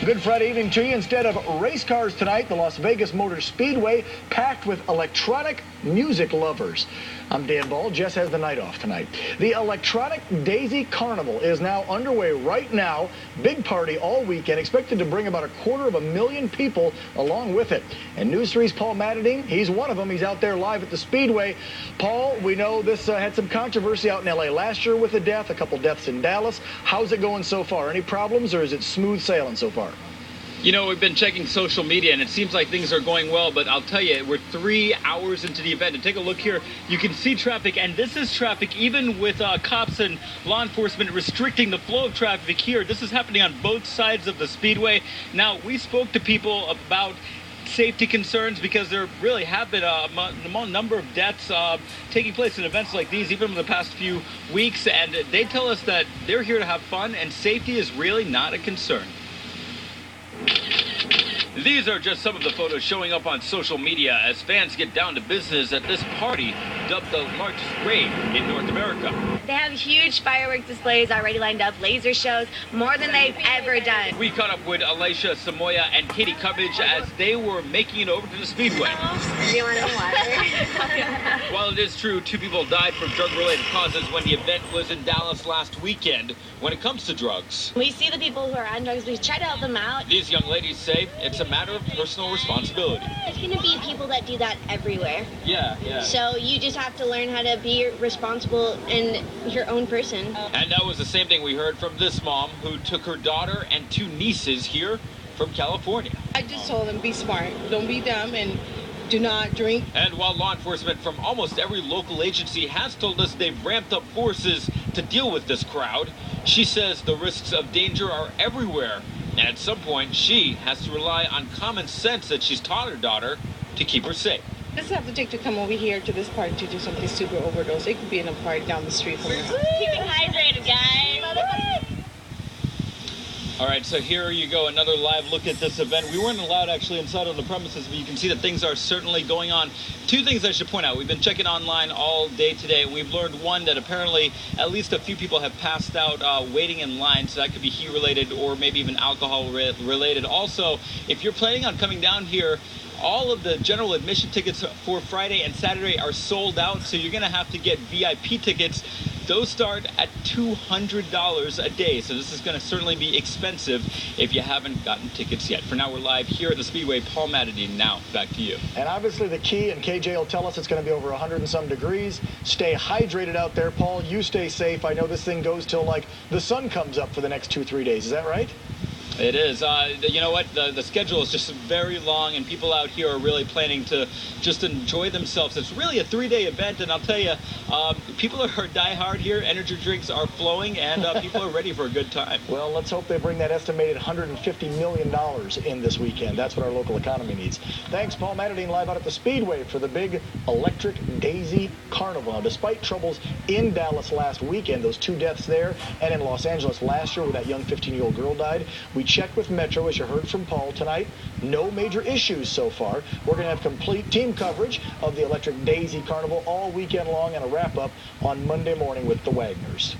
Good Friday evening to you. Instead of race cars tonight, the Las Vegas Motor Speedway packed with electronic music lovers. I'm Dan Ball. Jess has the night off tonight. The Electronic Daisy Carnival is now underway right now. Big party all weekend, expected to bring about 250,000 people along with it. And News 3's Paul Matadine, he's one of them. He's out there live at the Speedway. Paul, we know this had some controversy out in L.A. last year with a death, a couple deaths in Dallas. How's it going so far? Any problems, or is it smooth sailing so far? You know, we've been checking social media, and it seems like things are going well, but I'll tell you, we're 3 hours into the event. And take a look here. You can see traffic, and this is traffic even with cops and law enforcement restricting the flow of traffic here. This is happening on both sides of the Speedway. Now, we spoke to people about safety concerns because there really have been a number of deaths taking place in events like these, even in the past few weeks, and they tell us that they're here to have fun, and safety is really not a concern. These are just some of the photos showing up on social media as fans get down to business at this party, dubbed the largest rave in North America. They have huge fireworks displays already lined up, laser shows, more than they've ever done. We caught up with Alicia Samoya and Katie Cubbage as they were making it over to the Speedway. Do you want some water? While it is true 2 people died from drug-related causes when the event was in Dallas last weekend, when it comes to drugs, We see the people who are on drugs, we try to help them out. these young ladies say it's a matter of personal responsibility. There's going to be people that do that everywhere. Yeah. So you just have to learn how to be responsible and your own person. And that was the same thing we heard from this mom who took her daughter and 2 nieces here from California. I just told them, be smart, don't be dumb, and do not drink. And while law enforcement from almost every local agency has told us they've ramped up forces to deal with this crowd, she says the risks of danger are everywhere. And at some point, she has to rely on common sense that she's taught her daughter to keep her safe. Just have to take to come over here to this park to do something super overdose. It could be in a park down the street from us. Keeping hydrated, guys. All right, so here you go, another live look at this event. We weren't allowed actually inside on the premises, but you can see that things are certainly going on. 2 things I should point out. We've been checking online all day today, and we've learned, one, that apparently at least a few people have passed out waiting in line, so that could be heat-related or maybe even alcohol-related. Also, if you're planning on coming down here, all of the general admission tickets for Friday and Saturday are sold out, so you're going to have to get VIP tickets. Those start at $200 a day, so this is going to certainly be expensive if you haven't gotten tickets yet. For now, we're live here at the Speedway. Paul Matadine, now back to you. And obviously the key, and KJ will tell us, it's going to be over 100 and some degrees. Stay hydrated out there, Paul. You stay safe. I know this thing goes till like the sun comes up for the next 2-3 days. Is that right? It is. You know what? The schedule is just very long, and people out here are really planning to just enjoy themselves. It's really a 3-day event, and I'll tell you, people are diehard here. Energy drinks are flowing, and people are ready for a good time. Well, let's hope they bring that estimated $150 million in this weekend. That's what our local economy needs. Thanks, Paul Matadine, live out at the Speedway for the big Electric Daisy Carnival. Now, despite troubles in Dallas last weekend, those 2 deaths there, and in Los Angeles last year where that young 15-year-old girl died, we checked with Metro, as you heard from Paul tonight. No major issues so far. We're going to have complete team coverage of the Electric Daisy Carnival all weekend long and a wrap-up on Monday morning with the Wagners.